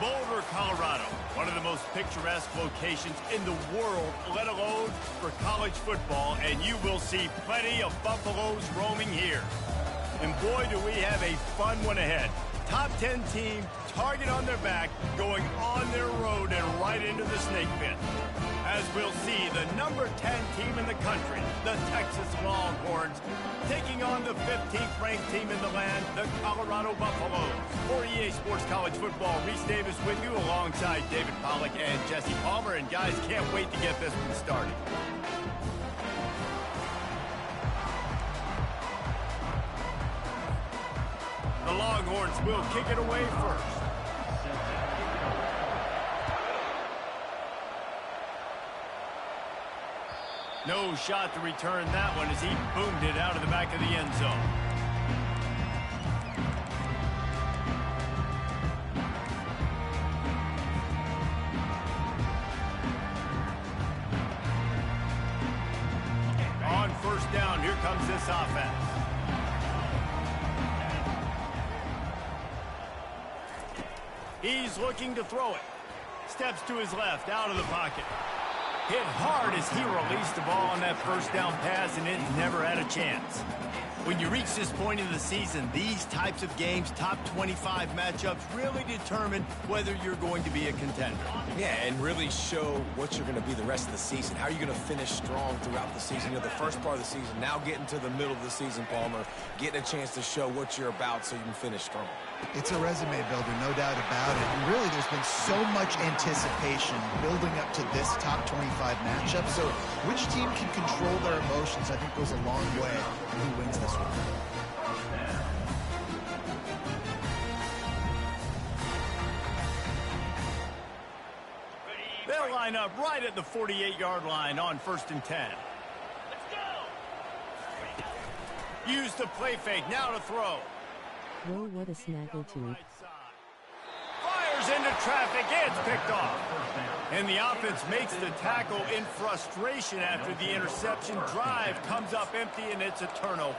Boulder, Colorado, one of the most picturesque locations in the world, let alone for college football, and you will see plenty of Buffaloes roaming here. And boy, do we have a fun one ahead. Top 10 team, target on their back, going on their road and right into the snake pit. As we'll see, the number 10 team in the country, the Texas Longhorns, taking on the 15th ranked team in the land, the Colorado Buffaloes. For EA Sports College Football, Reese Davis with you alongside David Pollack and Jesse Palmer. And guys, can't wait to get this one started. The Longhorns will kick it away first. No shot to return that one as he boomed it out of the back of the end zone. On first down, here comes this offense. He's looking to throw it. Steps to his left, out of the pocket. Hit hard as he released the ball on that first down pass, and it never had a chance. When you reach this point in the season, these types of games, top 25 matchups, really determine whether you're going to be a contender. Yeah, and really show what you're going to be the rest of the season. How are you going to finish strong throughout the season? You know, the first part of the season, now getting to the middle of the season, Palmer, getting a chance to show what you're about so you can finish strong. It's a resume builder, no doubt about it. And really, there's been so much anticipation building up to this top 25 matchup. So which team can control their emotions, I think, goes a long way in who wins this one. They'll line up right at the 48-yard line on 1st and 10. Use the play fake, now to throw. Whoa, what a snaggletooth. Fires into traffic, it's picked off. And the offense makes the tackle in frustration after the interception. Drive comes up empty, and it's a turnover.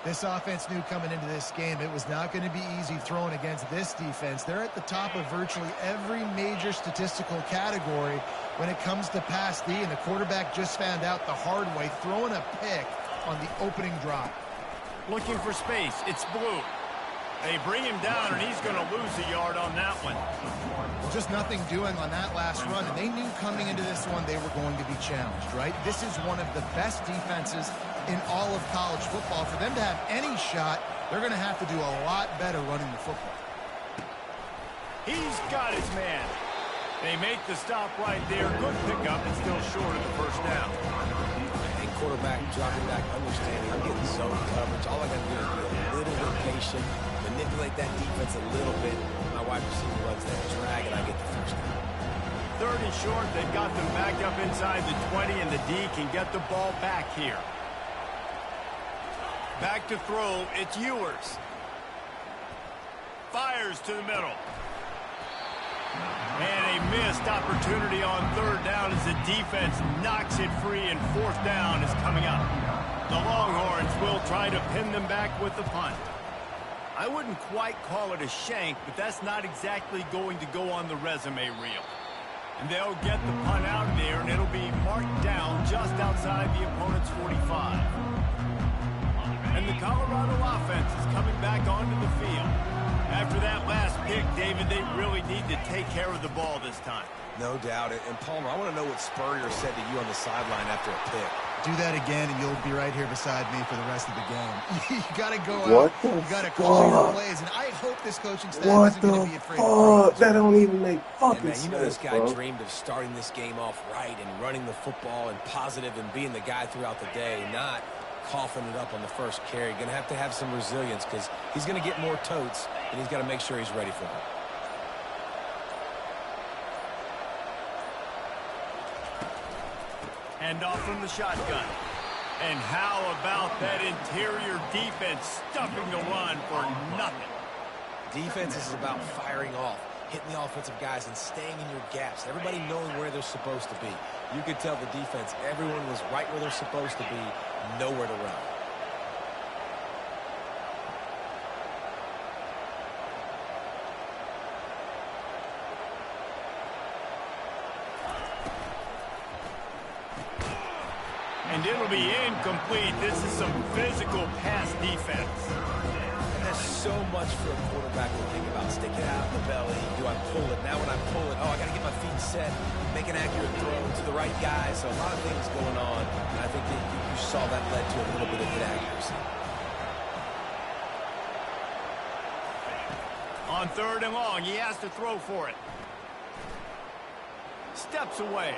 This offense knew coming into this game it was not going to be easy throwing against this defense. They're at the top of virtually every major statistical category when it comes to pass D, and the quarterback just found out the hard way, throwing a pick on the opening drive. Looking for space, it's Blue. They bring him down, and he's going to lose a yard on that one. Just nothing doing on that last run, and they knew coming into this one they were going to be challenged, right? This is one of the best defenses in all of college football. For them to have any shot, they're going to have to do a lot better running the football. He's got his man. They make the stop right there. Good pickup, and still short of the first down. And quarterback dropping back, understanding I'm getting zone coverage. All I got to do is be a little bit patient, manipulate that defense a little bit. My wide receiver runs that drag, and I get the first down. 3rd and short. They've got them backed up inside the 20, and the D can get the ball back here. Back to throw, it's Ewers. Fires to the middle. And a missed opportunity on 3rd down as the defense knocks it free, and 4th down is coming up. The Longhorns will try to pin them back with the punt. I wouldn't quite call it a shank, but that's not exactly going to go on the resume reel. And they'll get the punt out of there, and it'll be marked down just outside the opponent's 45. And the Colorado offense is coming back onto the field. After that last pick, David, they really need to take care of the ball this time. No doubt. And Palmer, I want to know what Spurrier said to you on the sideline after a pick. Do that again, and you'll be right here beside me for the rest of the game. You got to go out. You got to call your plays, and I hope this coaching staff isn't going to be afraid of that don't even make fucking man, sense, you know this guy bro. dreamed of starting this game off right and running the football and positive and being the guy throughout the day, not coughing it up on the first carry. Going to have some resilience because he's going to get more totes, and he's got to make sure he's ready for it. And off from the shotgun. And how about that interior defense stuffing the run for nothing? Defense is about firing off, hitting the offensive guys and staying in your gaps. Everybody knowing where they're supposed to be. You could tell the defense, everyone was right where they're supposed to be, nowhere to run. And it'll be incomplete. This is some physical pass defense. And there's so much for a quarterback to think about. Stick it out in the belly. Do I pull it? Now when I pull it, I got to get my feet set. Make an accurate throw to the right guy. So a lot of things going on. And I think that you saw that led to a little bit of inaccuracy. On 3rd and long, he has to throw for it. Steps away.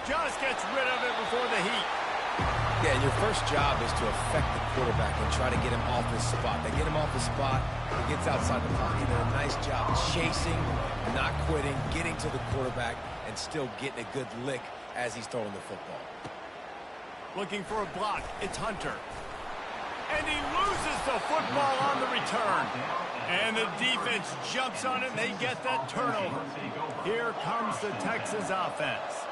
Just gets rid of it before the heat. Yeah, and your first job is to affect the quarterback and try to get him off his spot. They get him off the spot, he gets outside the pocket. He did a nice job chasing, not quitting, getting to the quarterback, and still getting a good lick as he's throwing the football. Looking for a block. It's Hunter. And he loses the football on the return. And the defense jumps on it, and they get that turnover. Here comes the Texas offense.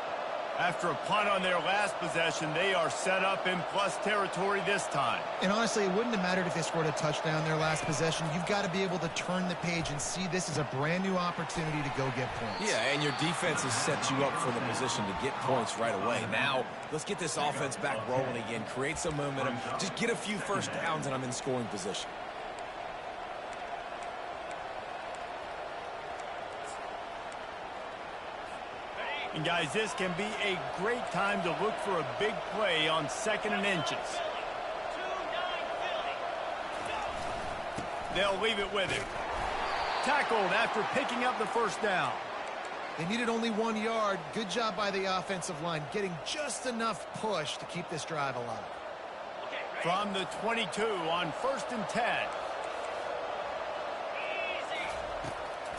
After a punt on their last possession, they are set up in plus territory this time. And honestly, it wouldn't have mattered if they scored a touchdown their last possession. You've got to be able to turn the page and see this as a brand new opportunity to go get points. Yeah, and your defense has set you up for the position to get points right away. Now, let's get this offense back rolling again, create some momentum, just get a few first downs, and I'm in scoring position. And guys, this can be a great time to look for a big play on 2nd and inches. They'll leave it with him. Tackled after picking up the first down. They needed only 1 yard. Good job by the offensive line, getting just enough push to keep this drive alive. From the 22 on 1st and 10.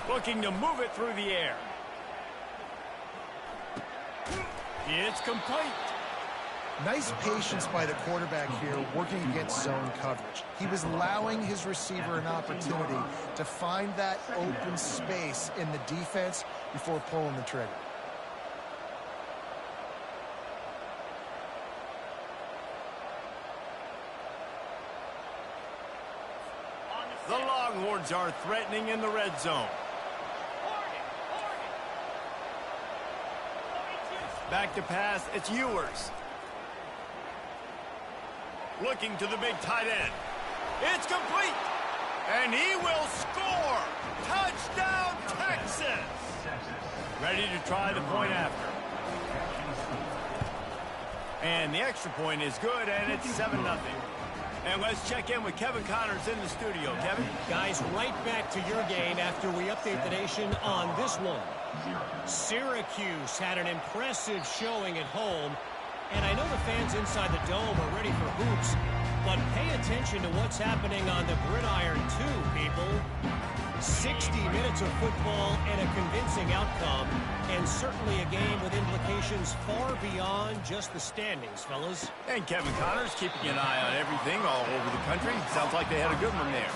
Looking to move it through the air. It's complete. Nice patience by the quarterback here, working against zone coverage. He was allowing his receiver an opportunity to find that open space in the defense before pulling the trigger. The Longhorns are threatening in the red zone. Back to pass, it's Ewers. Looking to the big tight end. It's complete. And he will score. Touchdown, Texas. Ready to try the point after. And the extra point is good, and it's 7-0. And let's check in with Kevin Connors in the studio. Kevin? Guys, right back to your game after we update the nation on this one. Syracuse had an impressive showing at home, and I know the fans inside the dome are ready for hoops, but pay attention to what's happening on the gridiron too, people. 60 minutes of football and a convincing outcome, and certainly a game with implications far beyond just the standings, fellas. And Kevin Connors keeping an eye on everything all over the country. Sounds like they had a good one there.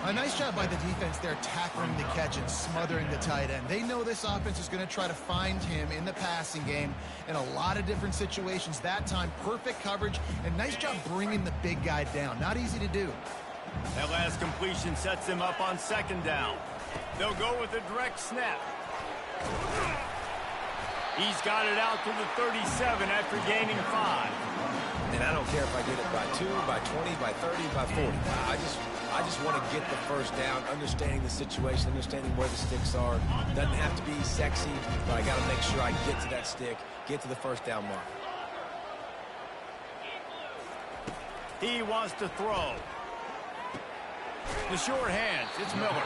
A nice job by the defense there, tackling the catch and smothering the tight end. They know this offense is going to try to find him in the passing game in a lot of different situations. That time, perfect coverage, and nice job bringing the big guy down. Not easy to do. That last completion sets them up on 2nd down. They'll go with a direct snap. He's got it out to the 37 after gaining 5. And I don't care if I get it by 2, by 20, by 30, by 40. I just want to get the first down, understanding the situation, understanding where the sticks are. Doesn't have to be sexy, but I got to make sure I get to that stick, get to the first down mark. He wants to throw. The short hands, it's Miller.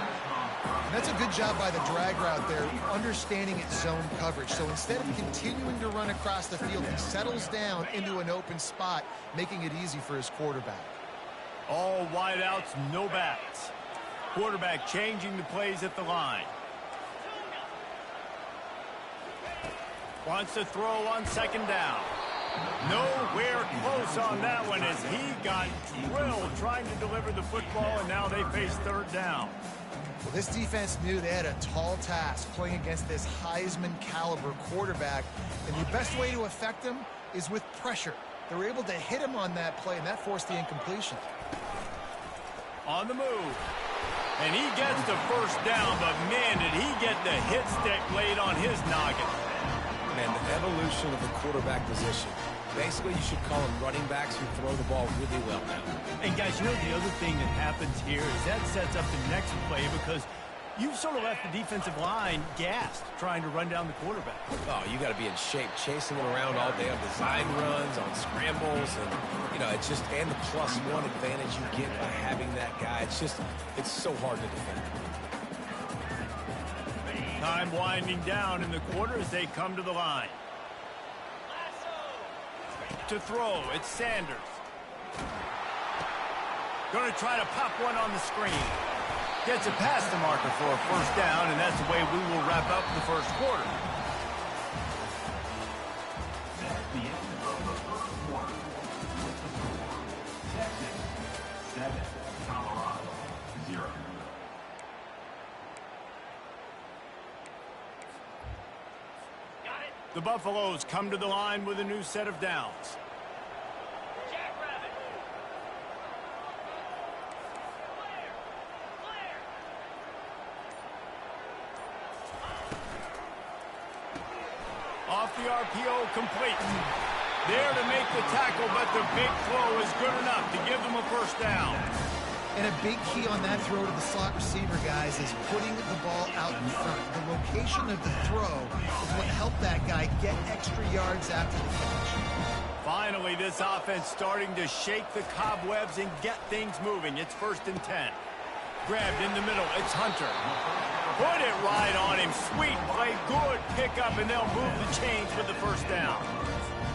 And that's a good job by the drag route there, understanding its zone coverage. So instead of continuing to run across the field, he settles down into an open spot, making it easy for his quarterback. All wideouts, no backs. Quarterback changing the plays at the line. Wants to throw on 2nd down. Nowhere close on that one as he got drilled trying to deliver the football, and now they face 3rd down. Well, this defense knew they had a tall task playing against this Heisman caliber quarterback, and the best way to affect him is with pressure. They were able to hit him on that play, and that forced the incompletion. On the move. And he gets the first down, but man, did he get the hit stick laid on his noggin. Man, evolution of the quarterback position. Basically, you should call them running backs who throw the ball really well now. And guys, you know the other thing that happens here is that sets up the next play because you've sort of left the defensive line gassed trying to run down the quarterback. Oh, you got to be in shape, chasing him around all day on design runs, on scrambles, and, you know, it's just, and the +1 advantage you get by having that guy. It's so hard to defend. Time winding down in the quarter as they come to the line. To throw, it's Sanders. Going to try to pop one on the screen. Gets it past the marker for a first down, and that's the way we will wrap up the first quarter. The Buffaloes come to the line with a new set of downs. Off the RPO, complete. There to make the tackle, but the big throw is good enough to give them a first down. And a big key on that throw to the slot receiver, guys, is putting the ball out in front. The location of the throw is what helped that guy get extra yards after the catch. Finally, this offense starting to shake the cobwebs and get things moving. It's 1st and 10. Grabbed in the middle. It's Hunter. Put it right on him. Sweet play. Good pickup, and they'll move the chains with the first down.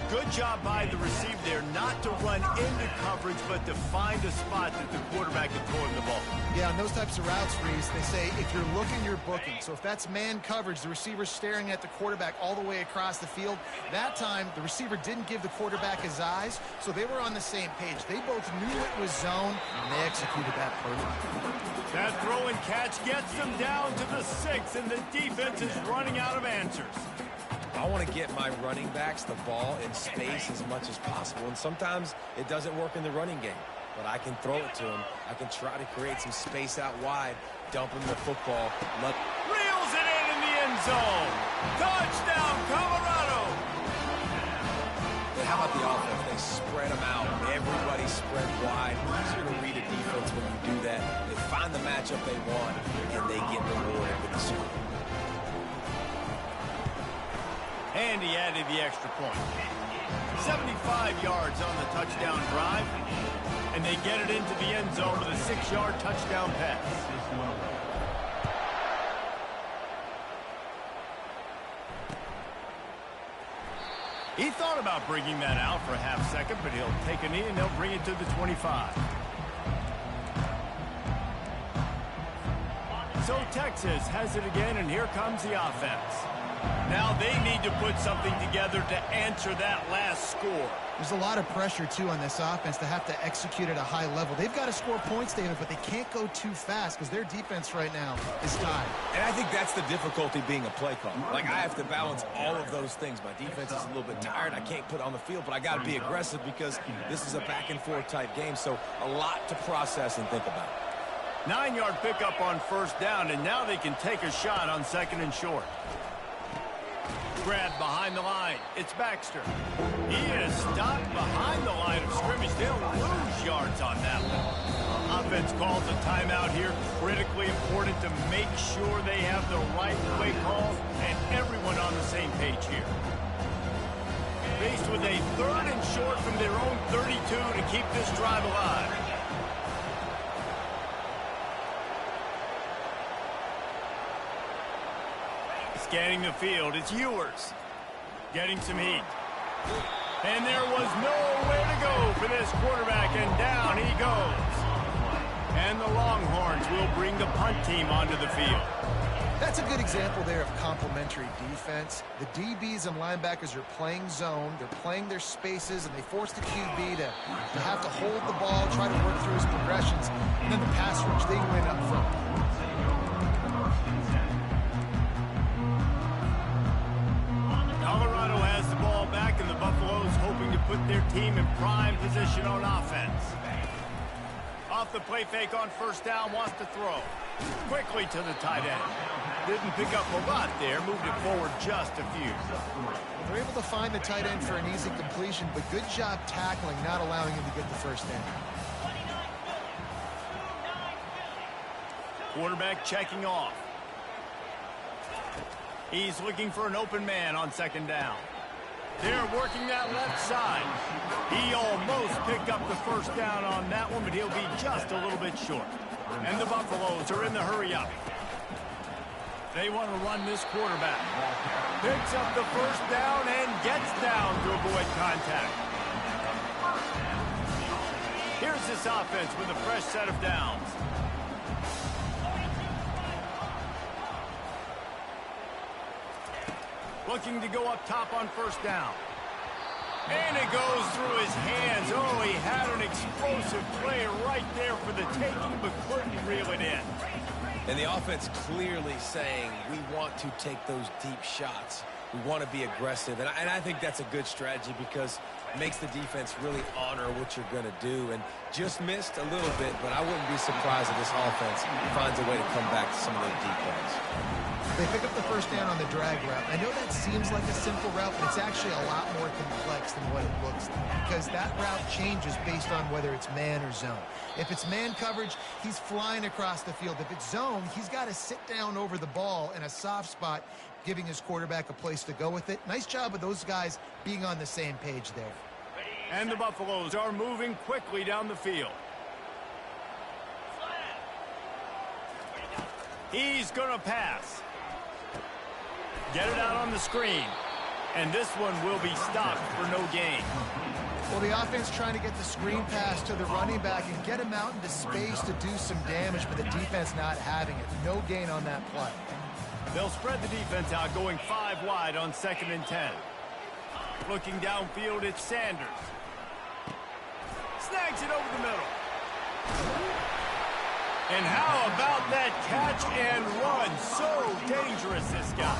Good job by the receiver there not to run into coverage, but to find a spot that the quarterback can throw him the ball. Yeah, on those types of routes, Reese, they say if you're looking, you're booking. So if that's man coverage, the receiver's staring at the quarterback all the way across the field. That time, the receiver didn't give the quarterback his eyes, so they were on the same page. They both knew it was zone, and they executed that perfectly. That throw and catch gets them down to the 6, and the defense is running out of answers. I want to get my running backs the ball in space as much as possible, and sometimes it doesn't work in the running game, but I can throw it to them. I can try to create some space out wide, dump them the football. Reels it in the end zone. Touchdown, Colorado. But how about the offense? They spread them out. Everybody spread wide. Easier to read a defense when you do that. They find the matchup they want, and they get rewarded with the score. And he added the extra point. 75 yards on the touchdown drive. And they get it into the end zone with a 6-yard touchdown pass. He thought about bringing that out for a half second, but he'll take a knee and they'll bring it to the 25. So Texas has it again, and here comes the offense. Now they need to put something together to answer that last score. There's a lot of pressure, too, on this offense to have to execute at a high level. They've got to score points, David, but they can't go too fast because their defense right now is tied. And I think that's the difficulty being a play call. Like, I have to balance all of those things. My defense is a little bit tired. I can't put it on the field, but I got to be aggressive because this is a back-and-forth type game, so a lot to process and think about. 9-yard pickup on first down, and now they can take a shot on 2nd and short. Grabbed behind the line. It's Baxter. He is stopped behind the line of scrimmage. They'll lose yards on that one. Offense calls a timeout here. Critically important to make sure they have the right play calls and everyone on the same page here. Faced with a 3rd and short from their own 32 to keep this drive alive. Scanning the field, it's Ewers. Getting some heat. And there was nowhere to go for this quarterback, and down he goes. And the Longhorns will bring the punt team onto the field. That's a good example there of complementary defense. The DBs and linebackers are playing zone, they're playing their spaces, and they force the QB to have to hold the ball, try to work through his progressions, and then the pass rush, they win up front. Colorado has the ball back, and the Buffaloes hoping to put their team in prime position on offense. Off the play fake on first down, wants to throw. Quickly to the tight end. Didn't pick up a lot there, moved it forward just a few. They're able to find the tight end for an easy completion, but good job tackling, not allowing him to get the first down. Quarterback checking off. He's looking for an open man on second down. They're working that left side. He almost picked up the first down on that one, but he'll be just a little bit short. And the Buffaloes are in the hurry up. They want to run this quarterback. Picks up the first down and gets down to avoid contact. Here's this offense with a fresh set of downs. Looking to go up top on first down. And it goes through his hands. Oh, he had an explosive play right there for the taking, but couldn't reel it in. And the offense clearly saying, we want to take those deep shots. We want to be aggressive. And I think that's a good strategy because it makes the defense really honor what you're going to do. And just missed a little bit, but I wouldn't be surprised if this offense finds a way to come back to some of those deep plays. They pick up the first down on the drag route. I know that seems like a simple route, but it's actually a lot more complex than what it looks like because that route changes based on whether it's man or zone. If it's man coverage, he's flying across the field. If it's zone, he's got to sit down over the ball in a soft spot, giving his quarterback a place to go with it. Nice job of those guys being on the same page there. And the Buffaloes are moving quickly down the field. He's going to pass. Get it out on the screen. And this one will be stopped for no gain. Well, the offense trying to get the screen pass to the running back and get him out into space to do some damage, but the defense not having it. No gain on that play. They'll spread the defense out, going 5 wide on 2nd and 10. Looking downfield, it's Sanders. Snags it over the middle. And how about that catch and run? So dangerous, this guy.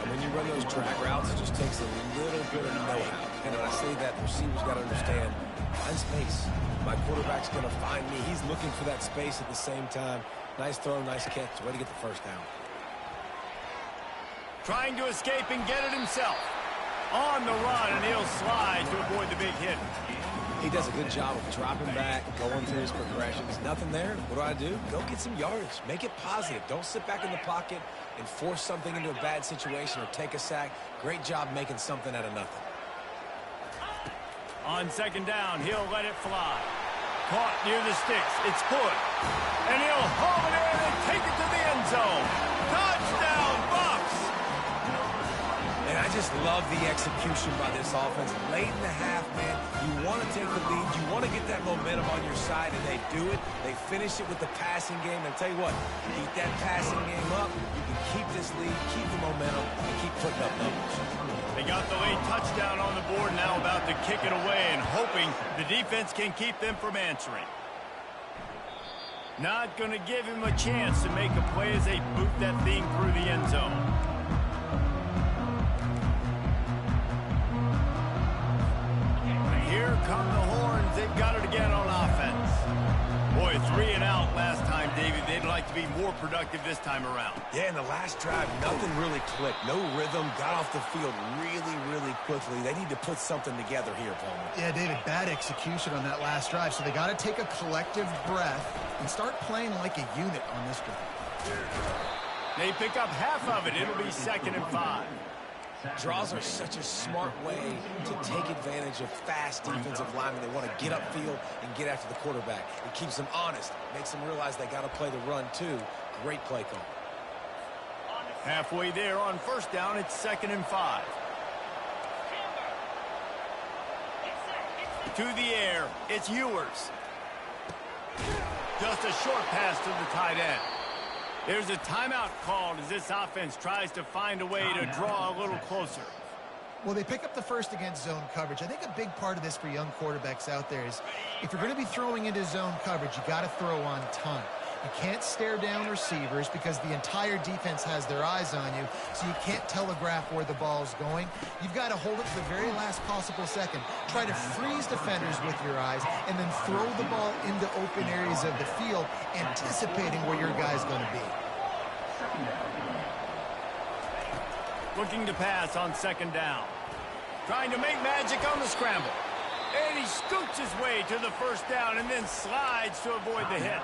And when you run those drag routes, it just takes a little bit of know-how. And when I say that, the receiver's got to understand, find space. My quarterback's going to find me. He's looking for that space at the same time. Nice throw, nice catch. Way to get the first down. Trying to escape and get it himself. On the run, and he'll slide to avoid the big hit. He does a good job of dropping back, going through his progressions. Nothing there. What do? Go get some yardage. Make it positive. Don't sit back in the pocket and force something into a bad situation or take a sack. Great job making something out of nothing. On 2nd down, he'll let it fly. Caught near the sticks. It's Hood. And he'll haul it in and take it to the end zone. Touchdown, Bucs! And I just love the execution by this offense. Late in the half, man, you want to take the lead. You want to get that momentum on your side, and they do it. They finish it with the passing game. And I'll tell you what, keep that passing game up. You can keep this lead, keep the momentum, and keep putting up numbers. They got the late touchdown on the board, now about to kick it away and hoping the defense can keep them from answering. Not going to give him a chance to make a play as they boot that thing through the end zone. Here come the horns. They've got it again on offense. Boy, 3 and out last time, David. They'd like to be more productive this time around. Yeah, in the last drive, nothing really clicked. No rhythm. Got off the field really, really quickly. They need to put something together here, Palmer. Yeah, David, bad execution on that last drive. So they got to take a collective breath and start playing like a unit on this drive. They pick up half of it. It'll be 2nd and 5. Draws are such a smart way to take advantage of fast defensive linemen. They want to get upfield and get after the quarterback. It keeps them honest. Makes them realize they got to play the run, too. Great play call. Halfway there on 1st down, it's 2nd and 5. To the air, it's Ewers. Just a short pass to the tight end. There's a timeout called as this offense tries to find a way to draw a little closer. Well, they pick up the first against zone coverage. I think a big part of this for young quarterbacks out there is if you're going to be throwing into zone coverage, you got to throw on time. You can't stare down receivers because the entire defense has their eyes on you, so you can't telegraph where the ball's going. You've got to hold it to the very last possible second. Try to freeze defenders with your eyes and then throw the ball into open areas of the field, anticipating where your guy's going to be. Looking to pass on 2nd down. trying to make magic on the scramble. And he scoots his way to the first down and then slides to avoid the hit.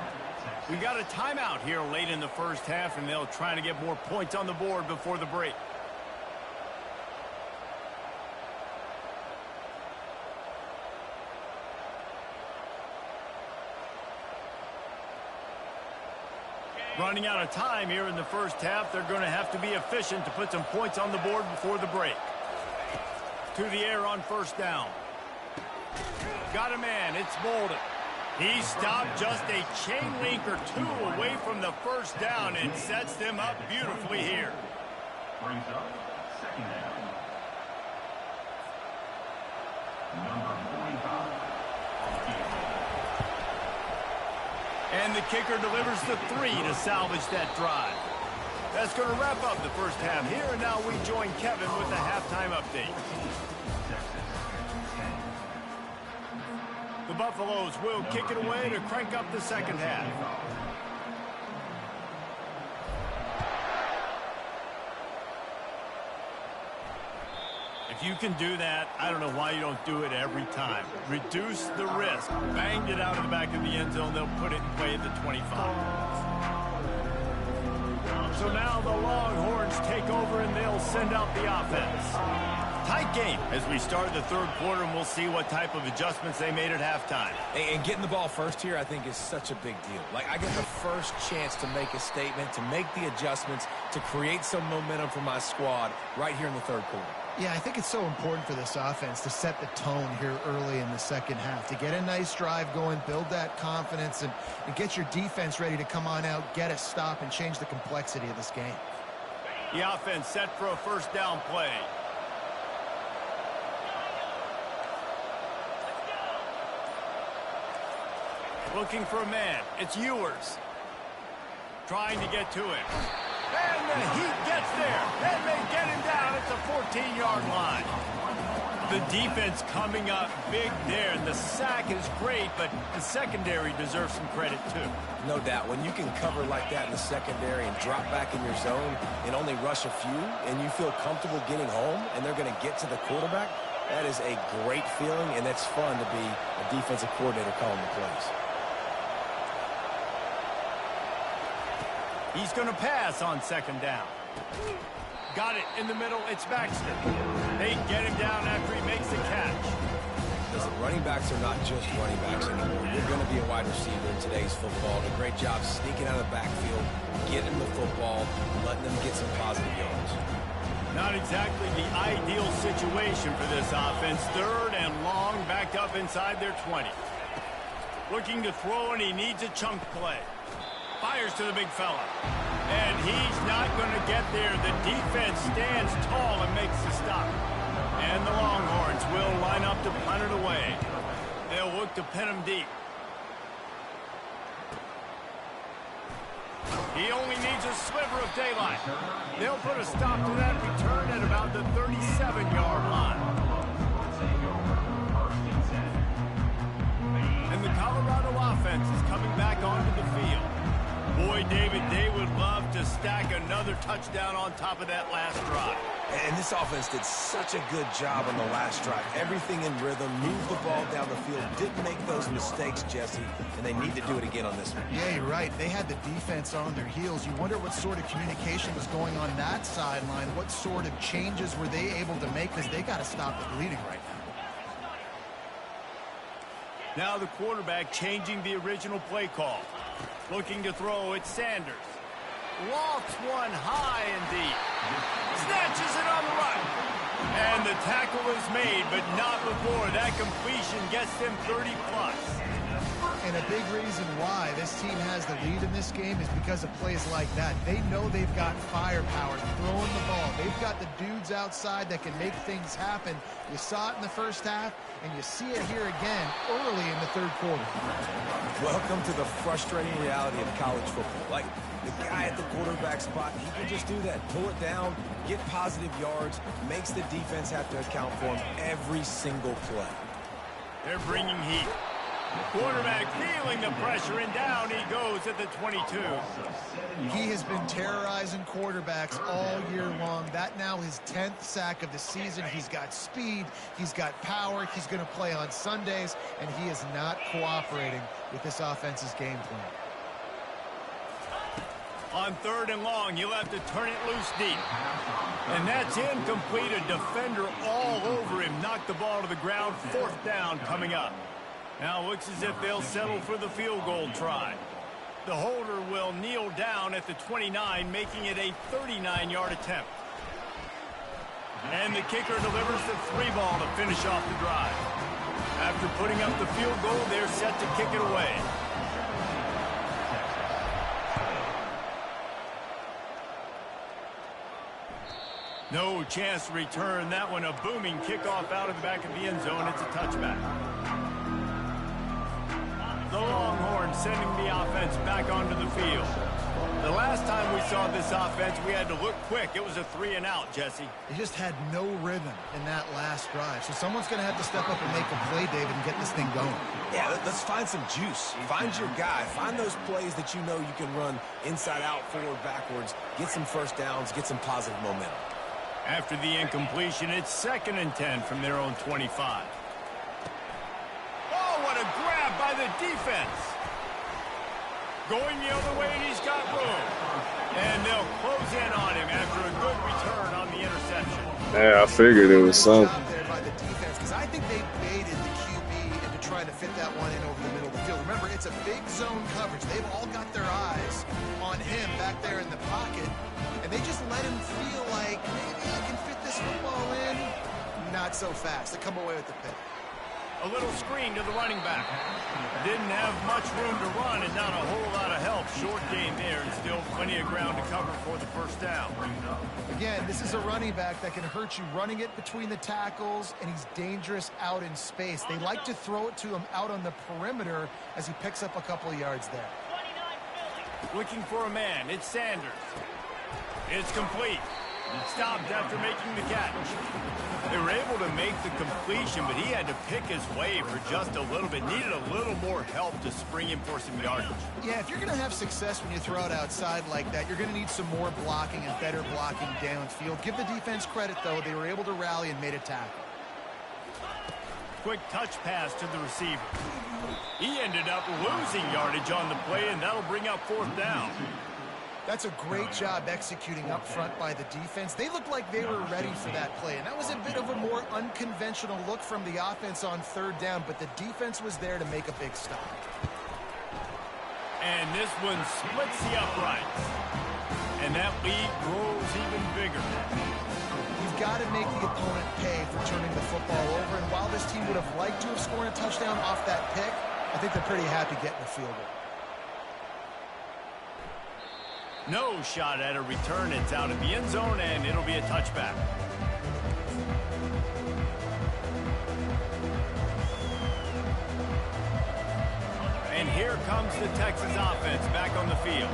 We got a timeout here late in the first half, and they'll try to get more points on the board before the break. Running out of time here in the first half. They're going to have to be efficient to put some points on the board before the break. To the air on first down. Got a man. It's Bolden. He stopped just a chain link or two away from the first down and sets them up beautifully here. Brings up second down. Number 45. And the kicker delivers the 3 to salvage that drive. That's going to wrap up the first half here, and now we join Kevin with the halftime update. The Buffaloes will kick it away to crank up the second half. If you can do that, I don't know why you don't do it every time. Reduce the risk. Banged it out of the back of the end zone. They'll put it in play at the 25. So now the Longhorns take over and they'll send out the offense. Tight game as we start the third quarter, and we'll see what type of adjustments they made at halftime. And getting the ball first here, I think, is such a big deal. Like, I get the first chance to make a statement, to make the adjustments, to create some momentum for my squad right here in the third quarter. Yeah, I think it's so important for this offense to set the tone here early in the second half, to get a nice drive going, build that confidence, and get your defense ready to come on out, get a stop, and change the complexity of this game. The offense set for a first down play. Looking for a man. It's Ewers. Trying to get to him. And the Heat gets there. And they get him down at the 14-yard line. The defense coming up big there. And the sack is great, but the secondary deserves some credit too. No doubt. When you can cover like that in the secondary and drop back in your zone and only rush a few, and you feel comfortable getting home, and they're going to get to the quarterback, that is a great feeling, and that's fun to be a defensive coordinator calling the plays. He's going to pass on second down. Got it in the middle. It's Baxter. They get him down after he makes the catch. Listen, running backs are not just running backs anymore. You're going to be a wide receiver in today's football. A great job sneaking out of the backfield, getting the football, letting them get some positive yards. Not exactly the ideal situation for this offense. Third and long, backed up inside their 20. Looking to throw, and he needs a chunk play. Fires to the big fella. And he's not going to get there. The defense stands tall and makes the stop. And the Longhorns will line up to punt it away. They'll look to pin him deep. He only needs a sliver of daylight. They'll put a stop to that return at about the 37-yard line. And the Colorado offense is coming back onto the field. Boy, David, they would love to stack another touchdown on top of that last drive. And this offense did such a good job on the last drive. Everything in rhythm, moved the ball down the field, didn't make those mistakes, Jesse, and they need to do it again on this one. Yeah, you're right. They had the defense on their heels. You wonder what sort of communication was going on that sideline. What sort of changes were they able to make, because they got to stop the bleeding right now. Now the quarterback changing the original play call. Looking to throw, it's Sanders. Lofts one high and deep. Snatches it on the right. And the tackle is made, but not before that completion gets them 30-plus. And a big reason why this team has the lead in this game is because of plays like that. They know they've got firepower throwing the ball. They've got the dudes outside that can make things happen. You saw it in the first half, and you see it here again early in the third quarter. Welcome to the frustrating reality of college football. Like, the guy at the quarterback spot, he can just do that. Pull it down, get positive yards, makes the defense have to account for him every single play. They're bringing heat. Quarterback feeling the pressure, and down he goes at the 22. He has been terrorizing quarterbacks all year long. That now his 10th sack of the season. He's got speed. He's got power. He's going to play on Sundays, and he is not cooperating with this offense's game plan. On 3rd and long, he'll have to turn it loose deep. And that's incomplete. A defender all over him. Knocked the ball to the ground. 4th down coming up. Now looks as if they'll settle for the field goal try. The holder will kneel down at the 29, making it a 39-yard attempt. And the kicker delivers the 3 ball to finish off the drive. After putting up the field goal, they're set to kick it away. No chance to return that one. A booming kickoff out of the back of the end zone. It's a touchback. The Longhorns sending the offense back onto the field. The last time we saw this offense, we had to look quick. It was a 3-and-out, Jesse. They just had no rhythm in that last drive. So someone's going to have to step up and make a play, David, and get this thing going. Yeah, let's find some juice. Find your guy. Find those plays that you know you can run inside out, forward, backwards. Get some first downs. Get some positive momentum. After the incompletion, it's 2nd and 10 from their own 25. Oh, what a grab by the defense. Going the other way, and he's got room. And they'll close in on him after a good return on the interception. Yeah, I figured it was something. There by the defense, because I think they baited the QB into trying to fit that one in over the middle of the field. Remember, it's a big zone coverage. They've all got their eyes on him back there in the pocket, and they just let him feel like maybe I can fit this football in. Not so fast. They come away with the pick. A little screen to the running back. Didn't have much room to run and not a whole lot of help. Short game there and still plenty of ground to cover for the 1st down. Again, this is a running back that can hurt you running it between the tackles, and he's dangerous out in space. They like to throw it to him out on the perimeter as he picks up a couple of yards there. Looking for a man. It's Sanders. It's complete. Stopped after making the catch. They were able to make the completion, but he had to pick his way for just a little bit. Needed a little more help to spring him for some yardage. Yeah, if you're going to have success when you throw it outside like that, you're going to need some more blocking and better blocking downfield. Give the defense credit, though. They were able to rally and made a tackle. Quick touch pass to the receiver. He ended up losing yardage on the play, and that'll bring up 4th down. That's a great job executing up front by the defense. They looked like they were ready for that play, and that was a bit of a more unconventional look from the offense on 3rd down, but the defense was there to make a big stop. And this one splits the uprights. And that lead grows even bigger. You've got to make the opponent pay for turning the football over, and while this team would have liked to have scored a touchdown off that pick, I think they're pretty happy getting the field goal. No shot at a return. It's out of the end zone, and it'll be a touchback. And here comes the Texas offense back on the field.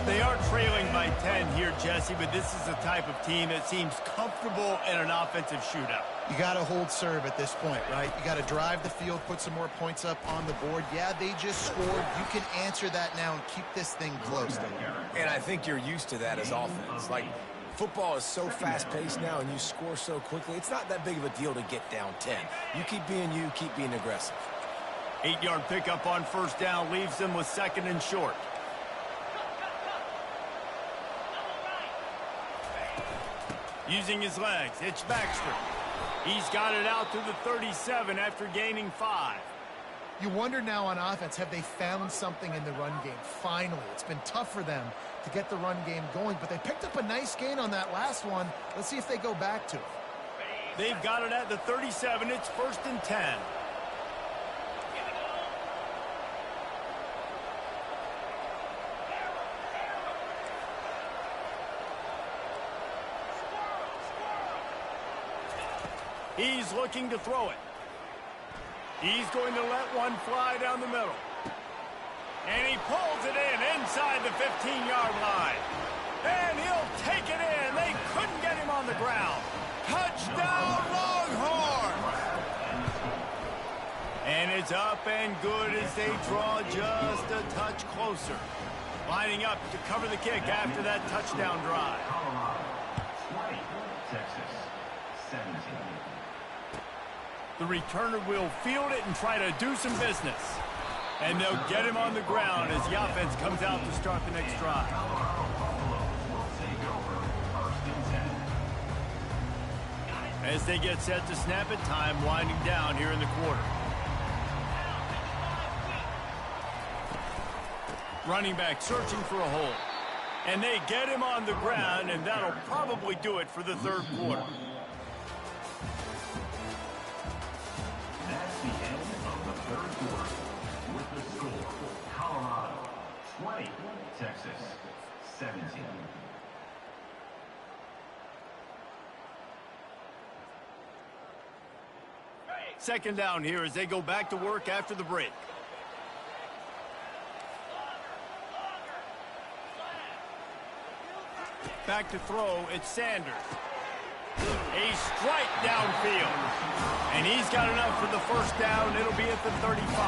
They are trailing by 10 here, Jesse, but this is the type of team that seems comfortable in an offensive shootout. You got to hold serve at this point, right? You got to drive the field, put some more points up on the board. Yeah, they just scored. You can answer that now and keep this thing close. And I think you're used to that as offense. Like, football is so fast-paced now and you score so quickly, it's not that big of a deal to get down 10. You keep being you, keep being aggressive. 8-yard pickup on 1st down leaves them with 2nd and short. Using his legs, it's Baxter. He's got it out to the 37 after gaining 5. You wonder now on offense, have they found something in the run game? Finally, it's been tough for them to get the run game going, but they picked up a nice gain on that last one. Let's see if they go back to it. They've got it at the 37. It's 1st and 10. He's looking to throw it. He's going to let one fly down the middle. And he pulls it in inside the 15-yard line. And he'll take it in. They couldn't get him on the ground. Touchdown, Longhorns! And is up and good as they draw just a touch closer. Lining up to cover the kick after that touchdown drive. Colorado 20, Texas 17. The returner will field it and try to do some business. And they'll get him on the ground as the offense comes out to start the next drive. As they get set to snap it, time winding down here in the quarter. Running back searching for a hole. And they get him on the ground, and that'll probably do it for the third quarter. That's the end of the third quarter. With the score, Colorado 20, Texas 17. Second down here as they go back to work after the break. Back to throw, it's Sanders. A strike downfield. And he's got enough for the first down. It'll be at the 35.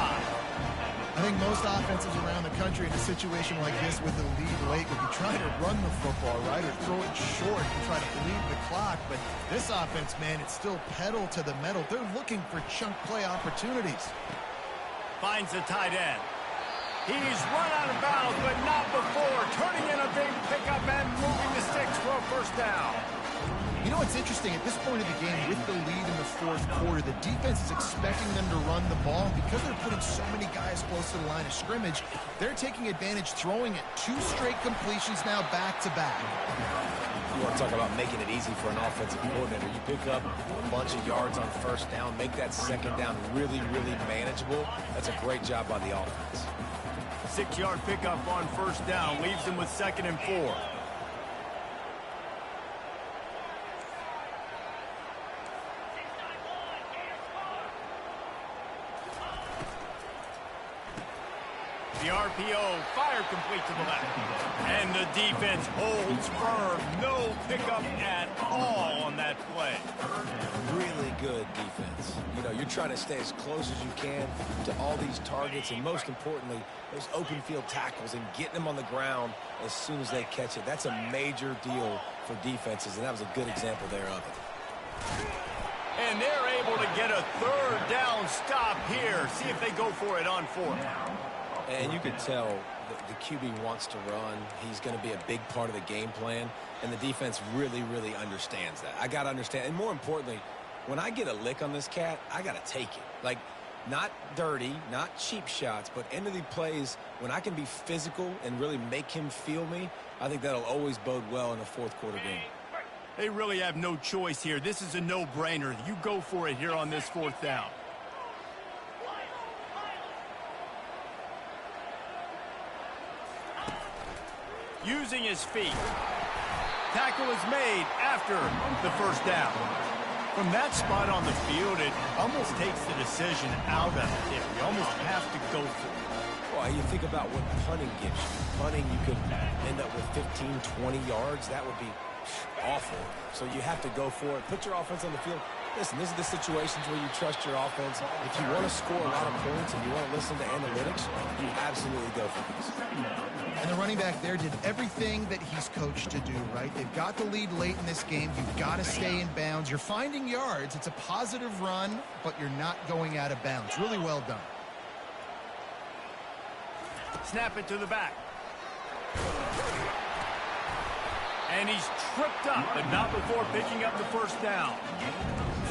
I think most offenses around the country in a situation like this with the lead late would be trying to run the football, right, or throw it short and try to bleed the clock. But this offense, man, it's still pedal to the metal. They're looking for chunk play opportunities. Finds the tight end. He's run out of bounds, but not before. Turning in a big pickup and moving the sticks for a first down. You know what's interesting? At this point of the game, with the lead in the fourth quarter, the defense is expecting them to run the ball. And because they're putting so many guys close to the line of scrimmage, they're taking advantage, throwing it 2 straight completions now back-to-back. You want to talk about making it easy for an offensive coordinator. You pick up a bunch of yards on first down, make that second down really, really manageable. That's a great job by the offense. 6-yard pickup on first down leaves them with 2nd and 4. The RPO fired complete to the left. And the defense holds firm. No pickup at all on that play. Really good defense. You know, you're trying to stay as close as you can to all these targets, and most importantly, those open field tackles and getting them on the ground as soon as they catch it. That's a major deal for defenses, and that was a good example there of it. And they're able to get a third down stop here. See if they go for it on 4th. And you could tell the QB wants to run. He's going to be a big part of the game plan, and the defense really, really understands that. I got to understand, and more importantly, when I get a lick on this cat, I got to take it. Like, not dirty, not cheap shots, but end of the plays, when I can be physical and really make him feel me, I think that'll always bode well in a fourth quarter game. They really have no choice here. This is a no-brainer. You go for it here on this 4th down. Using his feet. Tackle is made after the first down. From that spot on the field, it almost takes the decision out of it. You almost have to go for it. Well, you think about what punting gives you. Punting, you could end up with 15, 20 yards. That would be awful. So you have to go for it. Put your offense on the field. Listen, this is the situations where you trust your offense. If you want to score a lot of points and you want to listen to analytics, you absolutely go for this. And the running back there did everything that he's coached to do, right? They've got the lead late in this game. You've got to stay in bounds. You're finding yards. It's a positive run, but you're not going out of bounds. Really well done. Snap it to the back. And he's tripped up, but not before picking up the first down.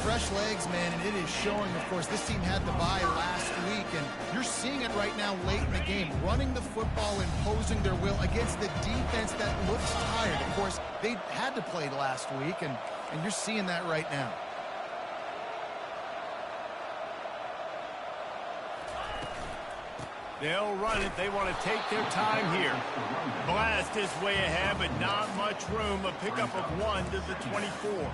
Fresh legs, man, and it is showing, of course, this team had the bye last week, and you're seeing it right now late in the game, running the football, imposing their will against the defense that looks tired. Of course, they had to play last week, and you're seeing that right now. They'll run it. They want to take their time here. Blast is way ahead, but not much room. A pickup of 1 to the 24.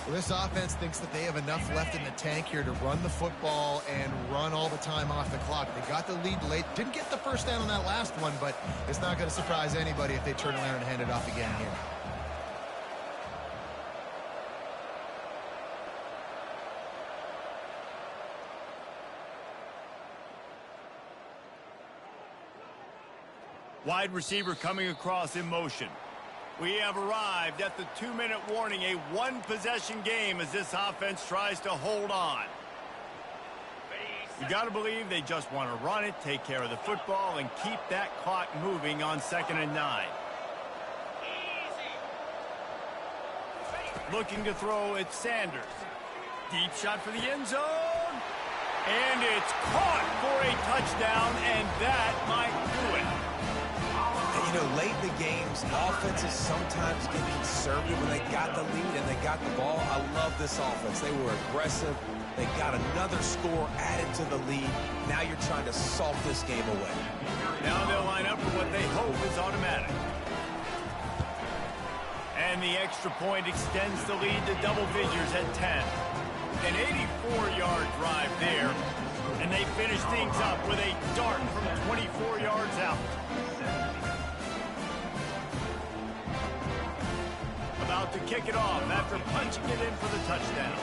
Well, this offense thinks that they have enough left in the tank here to run the football and run all the time off the clock. They got the lead late. Didn't get the first down on that last one, but it's not going to surprise anybody if they turn around and hand it off again here. Wide receiver coming across in motion. We have arrived at the 2-minute warning, a one-possession game as this offense tries to hold on. You got to believe they just want to run it, take care of the football, and keep that clock moving on 2nd and 9. Looking to throw, it's Sanders. Deep shot for the end zone. And it's caught for a touchdown, and that might do it. And, you know, late in the games, offenses sometimes get conservative when they got the lead and they got the ball. I love this offense. They were aggressive. They got another score added to the lead. Now you're trying to salt this game away. Now they'll line up for what they hope is automatic. And the extra point extends the lead to double figures at 10. An 84-yard drive there. And they finish things up with a dart from 24 yards out. About to kick it off after punching it in for the touchdown.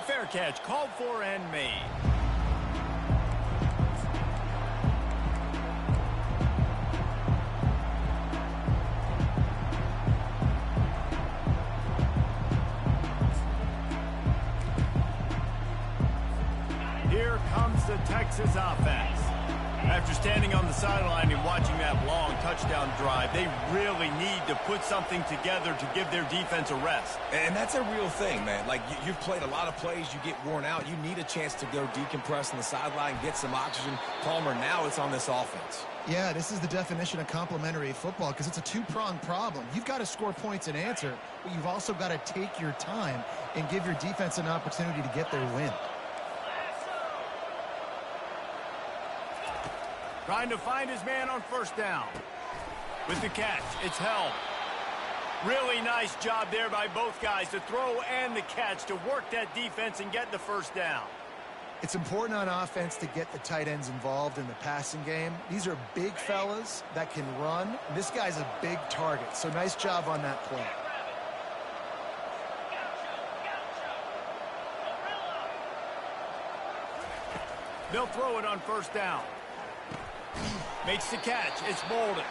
Fair catch called for and made. Here comes the Texas offense. After standing on the sideline and watching that long touchdown drive, they really need to put something together to give their defense a rest. And that's a real thing, man. Like, you've played a lot of plays, you get worn out. You need a chance to go decompress on the sideline, get some oxygen. Palmer, now it's on this offense. Yeah, this is the definition of complementary football because it's a two-pronged problem. You've got to score points and answer, but you've also got to take your time and give your defense an opportunity to get their win. Trying to find his man on first down. With the catch, it's held. Really nice job there by both guys to throw and the catch to work that defense and get the first down. It's important on offense to get the tight ends involved in the passing game. These are big fellas that can run. This guy's a big target, so nice job on that play. They'll throw it on first down. Makes the catch. It's Bolden.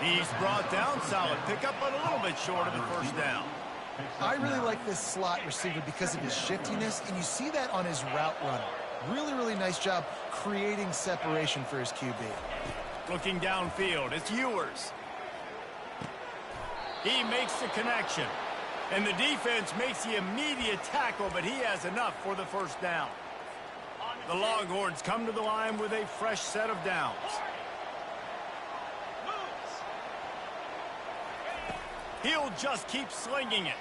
He's brought down. Solid pickup, but a little bit short of the first down. I really like this slot receiver because of his shiftiness, and you see that on his route running. Really, really nice job creating separation for his QB. Looking downfield, it's Ewers. He makes the connection. And the defense makes the immediate tackle, but he has enough for the first down. The Longhorns come to the line with a fresh set of downs. He'll just keep slinging it.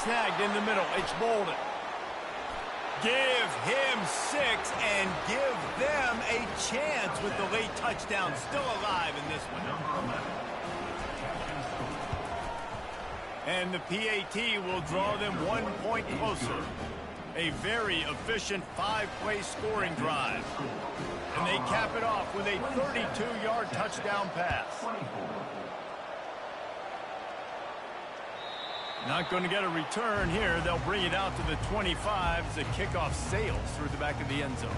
Snagged in the middle. It's Bolden. Give him 6 and give them a chance with the late touchdown. Still alive in this one. And the PAT will draw them 1 point closer. A very efficient 5-play scoring drive. And they cap it off with a 32-yard touchdown pass. Not going to get a return here. They'll bring it out to the 25 as the kickoff sails through the back of the end zone.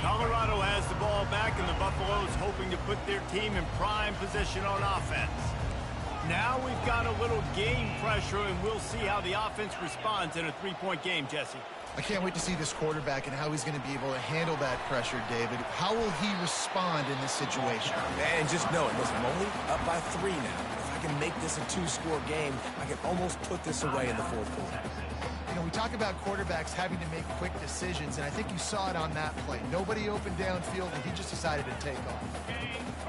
Colorado has the ball back, and the Buffaloes hoping to put their team in prime position on offense. Now we've got a little game pressure, and we'll see how the offense responds in a 3-point game, Jesse. I can't wait to see this quarterback and how he's going to be able to handle that pressure, David. How will he respond in this situation? And just know it. Listen, I'm only up by 3 now. If I can make this a 2-score game, I can almost put this away in the 4th quarter. You know, we talk about quarterbacks having to make quick decisions, and I think you saw it on that play. Nobody opened downfield, and he just decided to take off.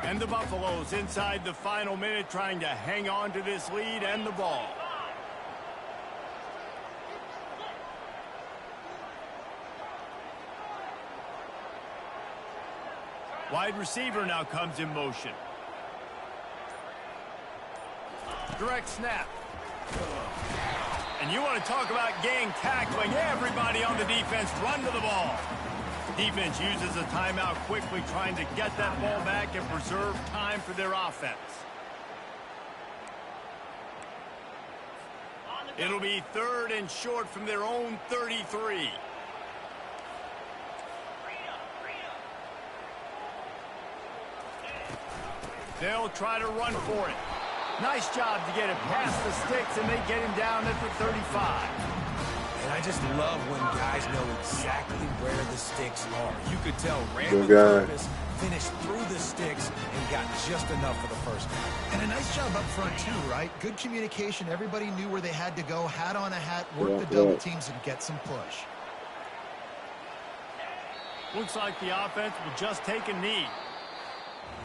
And the Buffaloes inside the final minute trying to hang on to this lead and the ball. Wide receiver now comes in motion. Direct snap. And you want to talk about gang tackling. Everybody on the defense run to the ball. Defense uses a timeout quickly, trying to get that ball back and preserve time for their offense. It'll be 3rd and short from their own 33. They'll try to run for it. Nice job to get it past the sticks, and they get him down at the 35. And I just love when guys know exactly where the sticks are. You could tell ran Good with guy. purpose, finished through the sticks, and got just enough for the first down. And a nice job up front, too, right? Good communication. Everybody knew where they had to go. Hat on a hat, work the double teams, and get some push. Looks like the offense will just take a knee.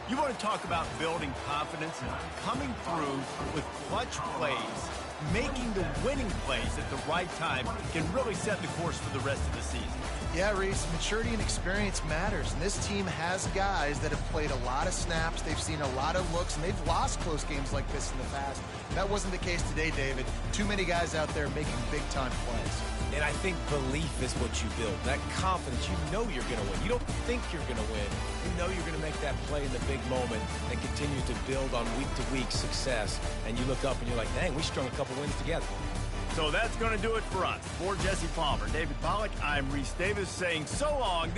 You want to talk about building confidence and coming through with clutch plays, making the winning plays at the right time can really set the course for the rest of the season. Yeah, Reese, maturity and experience matters, and this team has guys that have played a lot of snaps, they've seen a lot of looks, and they've lost close games like this in the past. That wasn't the case today, David. Too many guys out there making big-time plays. And I think belief is what you build. That confidence, you know you're going to win. You don't think you're going to win. You know you're going to make that play in the big moment and continue to build on week-to-week success. And you look up and you're like, dang, we strung a couple wins together. So that's going to do it for us. For Jesse Palmer, David Pollack, I'm Reese Davis saying so long.